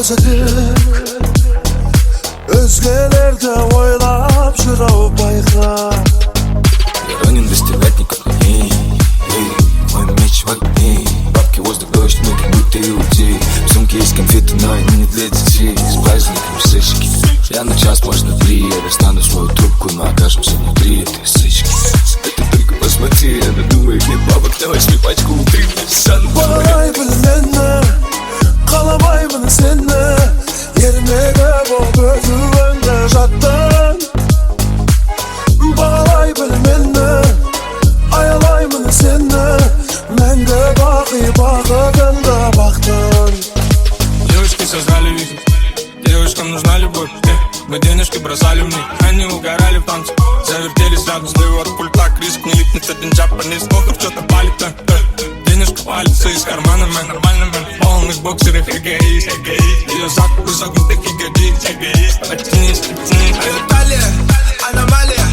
özledik. Özgelerde oylap жүріп байқа. Ранен достигатников на ней. Мой меч в огне. Бабки, воздух, дождь, ноги, будто иудеи. В сумке есть конфеты, но они не для детей. С праздником сыщики. Я на час, может на 3. Я достану свою трубку, мы окажемся внутри этой сычки. Ты только посмотри, она думает, нет бабок, давай свою пачку утри. Bağlay bilmeni, kalamayımın seni. Yermege boğ özüvende jattın. Bağlay bilmeni, ayalayımın seni. Menge baqi bağıdında baktın. Девочки создали вихрь, девушкам нужна любовь. Мы денежки бросали в них, они угорали в танце. Завертелись рядом, слева от пульта, криск не липнет один джапанец. Охр что-то палит, денежка палится из кармана, мэн, нормально, мэн. Полных боксеров, эгоист, ее закупы загнутых ягодиц, эгоист. Оттянись, оттянись. Ее талия, аномалия.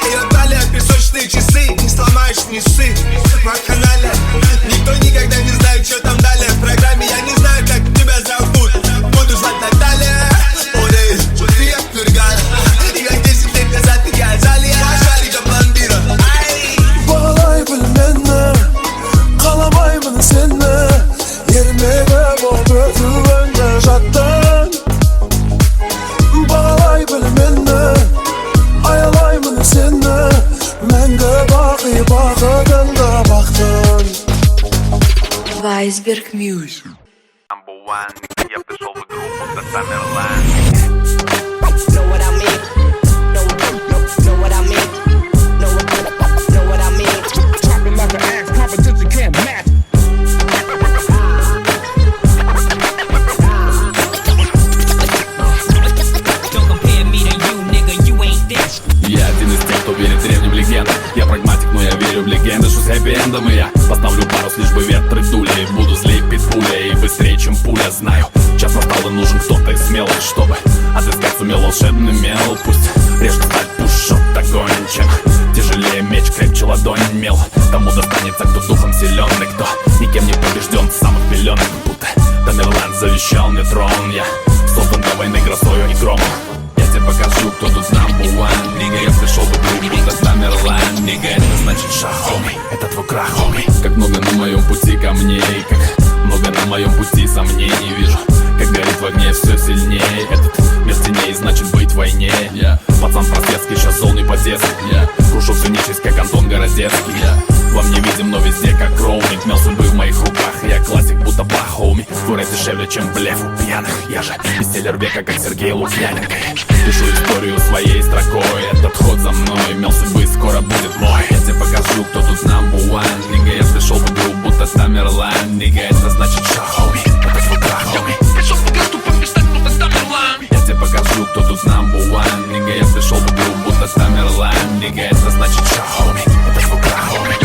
Ее талия, песочные часы. Не сломаешь, не ссы. На канале никто никогда не знает, что там далее. В программе я не знаю, как тебя зовут. Буду звать Наталья. Ой, ты Пюрган. И как 10 лет назад ты Газалия. Шарика Пломбира. Bağlay bilmeni, kalamayımın seni. Yermege boğ özüvende jattın. Bağlay bilmeni, ayalayımın seni. Menge baqi bağıdında baktın. Weisberg Music. Number one, я пришел в игру, будто Тамерлан. Know what I mean? Know what I mean? Know what I mean? Chopping like an axe, competition can't match. Don't compare me to you, nigga, you ain't this. Я один из тех, кто верит древним легендам. Я прагматик, но я верю в легенды, что с хэппи-эндом. И я поставлю парус, лишь бы ветры дули. Буду злее пулей, быстрее, чем пуля, знаю. Час настал и нужен кто-то из смелых, чтобы отыскать сумел волшебный мел. Пусть режет сталь, пушет огонь, чем тяжелее меч, крепче ладонь мел. Тому достанется, кто духом силен, и кто никем не побежден с самых пеленок. Будто Тамерлан завещал мне трон. Я создан для войны грозою и громом. Я тебе покажу, кто тут number one. Нига, я пришел в игру, будто Тамерлан. Нига, это значит шаг, homie. Это твой крах, homie. Как много на моем пути камней, как много на моем пути сомнений вижу. Как горит в огне все сильнее. Этот мир теней, значит быть в войне. Пацан простецкий, сейчас золный по-детски. Крушу всю нечисть, как Антон Городецкий. Вам не видим, но везде как роуминг. Мел судьбы в моих руках, я классик, будто Бах, хоуми. Твой дешевле, чем блеф у пьяных. Я же бестселлер века, как Сергей Лукьяненко. Пишу историю своей строкой. Этот ход за мной, мел судьбы скоро будет мой. Я тебе покажу, кто тут number one. Нига, я пришел в игру, будто Тамерлан. Нига, это значит шаг, хоуми. Это твой крах, хоуми. Я тебе покажу, кто тут number one. Нига, я пришел в игру, будто Тамерлан. Нига, это значит шаг, хоуми. Это твой крах, хоуми.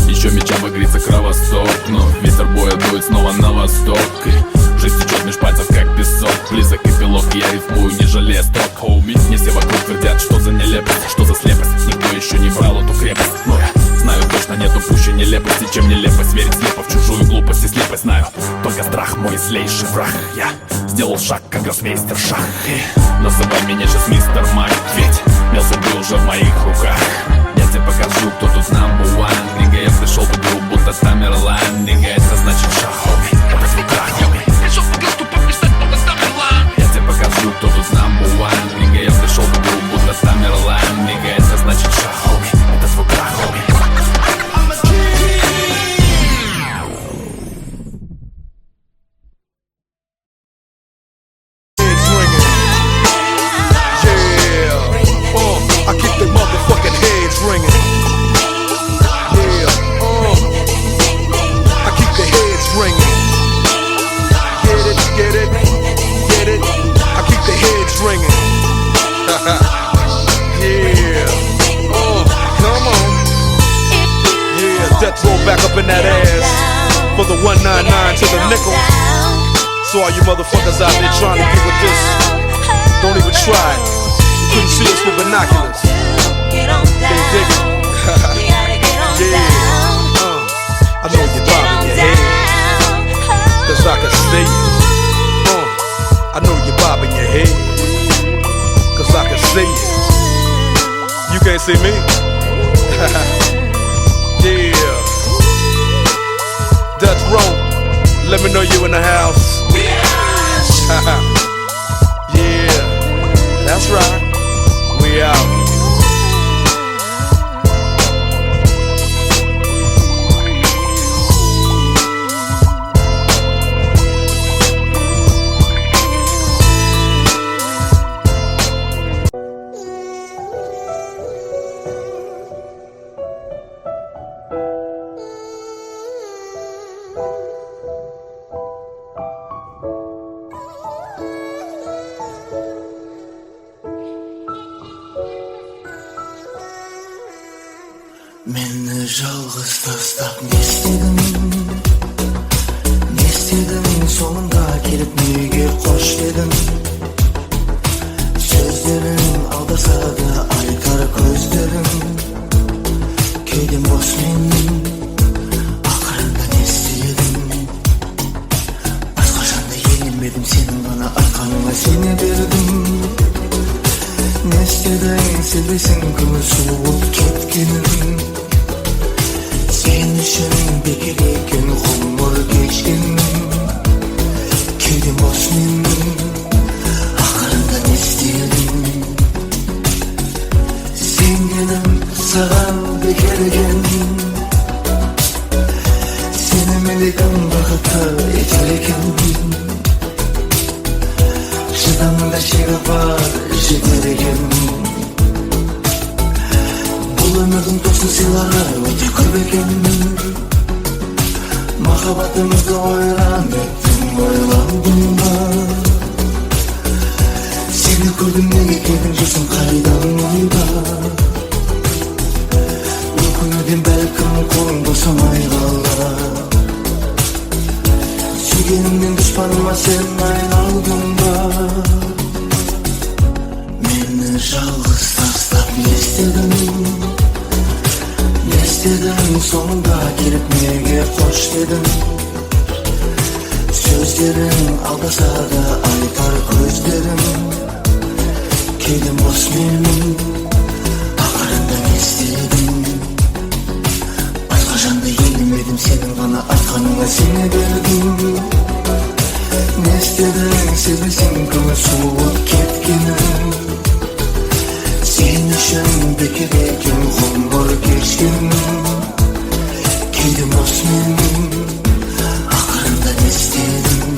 Еще меча багрится кровосток, но ветер боя дует снова на восток. И жизнь течет меж пальцев, как песок. Близок эпилог, я рифмую, не жалея строк, хоуми. Мне все вокруг твердят, что за нелепость, что за слепость. Никто еще не брал эту крепость, но я знаю точно, нету пуще нелепости, чем нелепость. Верить слепо в чужую глупость и слепость знаю. Только страх мой злейший враг. Я сделал шаг, как гроссмейстер шаг. И называй меня сейчас мистер Майк, ведь мел судьбы уже в моих руках. Я тебе покажу, кто тут number one. Нига, я пришел в игру, будто Тамерлан. Нига, это значит шаг, хоуми. Это твой крах, хоуми. Я тебе покажу, кто тут number one. Нига, я пришел в игру, будто Тамерлан. Нига, это значит шаг, хоуми. Это твой крах, хоуми. Back up in that ass for the 199 to the nickel. So all you motherfuckers out there trying to get with this, don't even try it. You couldn't see us with binoculars. Can you dig it? Yeah. I know you're bobbing your head. Cause I can see you. I know you're bobbing your head. Cause I can see you. You can't see me? Yeah. Dutch Row, let me know you in the house. Yeah, that's right. We out. Meni жалғыз тастап не істедің соңында келіп неге қош дедің сөздерің алдаса да айтар көздерің кейден бос менің ақырында не істедің басқа жанды елемедім сенің ғана айтқаныңа сене бердім не істедің сезбейсің көңіл суып кеткенін Sen үшін бекер екен ғұмыр кешкенім Кейден бос менің ақырында не істедің Сенгенім саған бекер екен Сені мелегім бақытты етер екен Шыдамында шегі бар жетер екен Бұл өмірдің тосын сыйлары өте көп екен Махаббатымызды ойран еттің ойландың ба Сені көрдім неге келдің жүрсің қайдан ойда Өкінуден бәлкім қолың босамай қалды Сүйгенімнен дұшпаныма сен айналдың ба Мені жалғыз тастап не істедің соңында келіп неге қош дедің сөздерің алдаса да айтар көздерің кейден бос менің ақырында не істедің басқа жанды елемедім сенің ғана айтқаныңа сене бердім не істедің сезбейсің көңіл суып кеткенін Sen үшін бекер екен ғұмыр кешкенім Кейден бос менің ақырында не істедің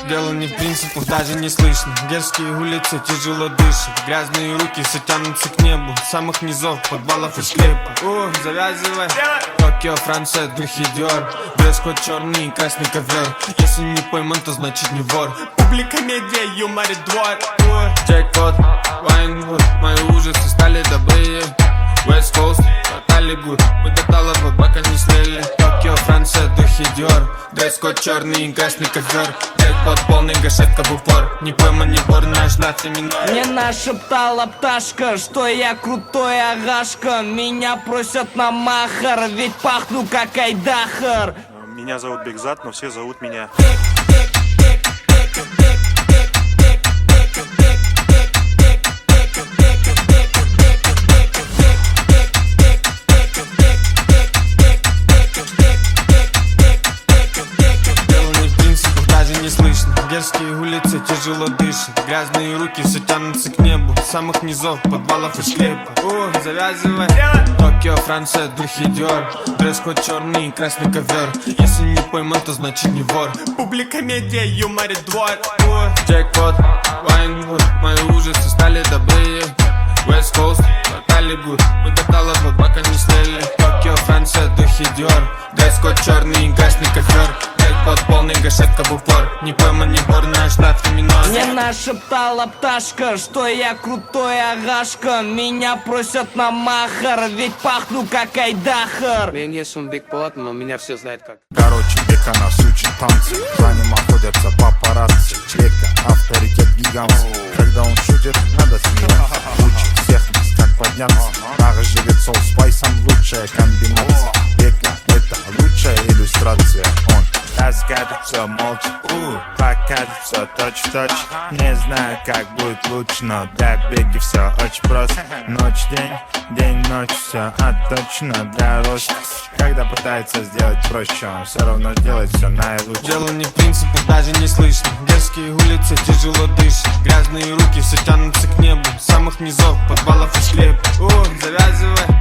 Дело не в принципах, даже не слышно. Дерзкие улицы, тяжело дышат. Грязные руки все тянутся к небу. С самых низов, подвалов и склепов. Завязывай. Токио, Франция, духи Диор. Дресс-код черный и красный ковер. Если не пойман, то значит не вор. Публика, медиа, юмор и двор. Джекпот, Вайнвуд. Мои ужасы стали добрее. West Coast, Голливуд. Мы до талого пока не слили. Токио, Франция, духи Диор. Дресс-код черный и красный ковер. Джекпот полный, гашетка в упор. Не пойман, не вор, наш латте минор. Мне нашептала пташка, что я крутой агашка. Меня просят на махар, ведь пахну как айдахар. Меня зовут Бекзат, но все зовут меня Дерзкие улицы, тяжело дышат. Грязные руки все тянутся к небу. С самых низов, подвалов и склепов. Завязывай. Токио, Франция, духи Диор. Дресс-код черный и красный ковер. Если не пойман, то значит не вор. Публика, медиа, юмор и двор. Джекпот, Вайнвуд. Мои ужасы стали добрее. West Coast, Голливуд. Мы до талого пока не слили. Токио, Франция, духи Диор. Дресс-код черный и красный ковер. Джекпот полный, гашетка в упор. Не пойман, не вор, наш латте минор. Мне нашептала пташка, что я крутой агашка. Меня просят на махар, ведь пахну как айдахар. Мне сум Биг Полат, но меня все знают как. Короче, века нас учит танцы. За ним охотятся папарацци. Чека, авторитет гигантский. подняться. Прага живет сол спайсом, лучшая комбинация. Петля — это лучшая иллюстрация. Он раскатится молча, покатится точь-в-точь. Не знаю, как будет лучше, но для беги все очень просто. Ночь-день, день-ночь, все отточено для роста. Когда пытается сделать проще, он все равно делает все наилучше. Дело не в принципах, даже не слышно. Дерзкие улицы, тяжело дышат. Грязные руки все тянутся к небу. С самых низов, подвалов и склеп. Завязывай.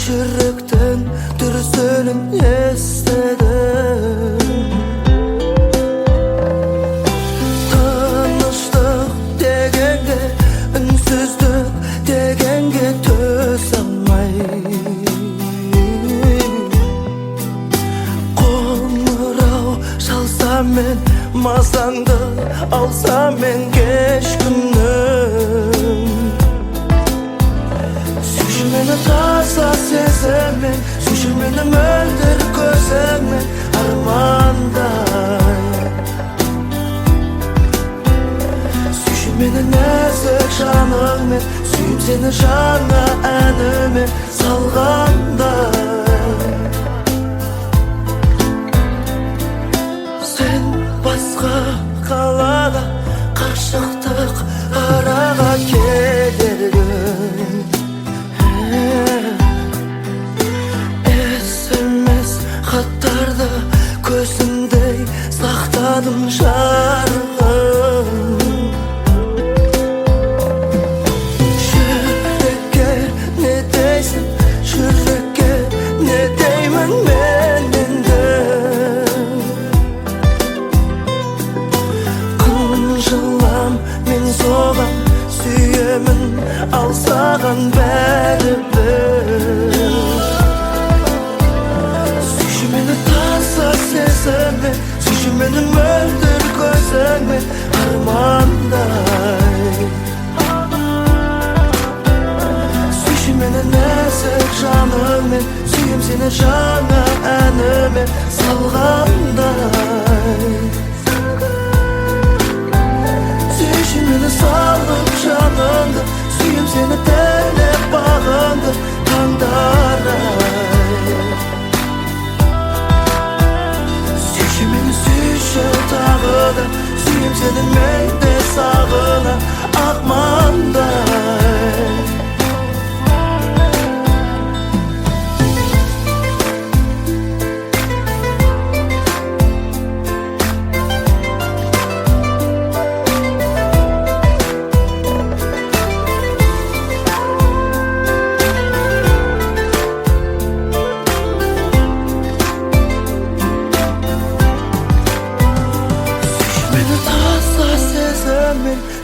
Жүректен дүрсілін естедім. Тыныштық дегенге, үнсіздік дегенге төзе алмай. Қоңырау шалсам мен, мазаңды алсам мен кеш күнім. Сүйші мені таза сезіммен, сүйші мені мөлдір көзіңмен армандай. Сүйші мені нәзік жаныңмен, сүйім сені жаңа әніме салғандай. Сен басқа қалада, қашықтық араға кедергі. SMS хаттарды көзімдей сақтадым жарығым. Жүрекке не дейсің, жүрекке не деймін мен енді. Қынжылам мен соған, сүйемін ал саған бәрі бір. Сүйші мені таза сезіммен, сүйші мені мөлдір көзіңмен армандай. Сүйші мені нәзік жаныңмен, сүйем сені жаңа әніме салғандай. Сүйші мені салып жаныңды, сүйем сені тілеп бағыңды таңдарай. Сүйші мені сүйші тағы да, сүйем сені мен де сағына ақмандай.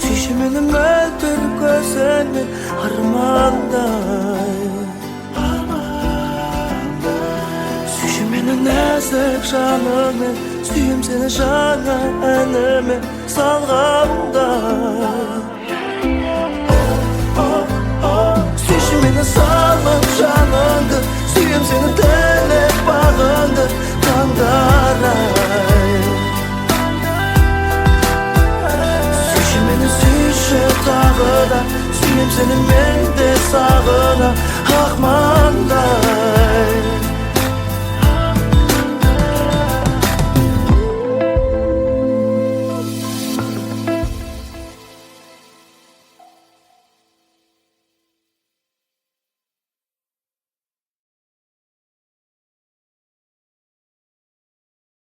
Сүйші мені мөлдір көзіңмен армандай. Сүйші мені нәзік жаныңмен, сүйем сені жаңа әніме салғандай. Сүйші мені салып жаныңды, сүйем сені тілеп бағыңды таңдарай. Сүйші тағы да, сүйем сені мен де сағына ақмандай.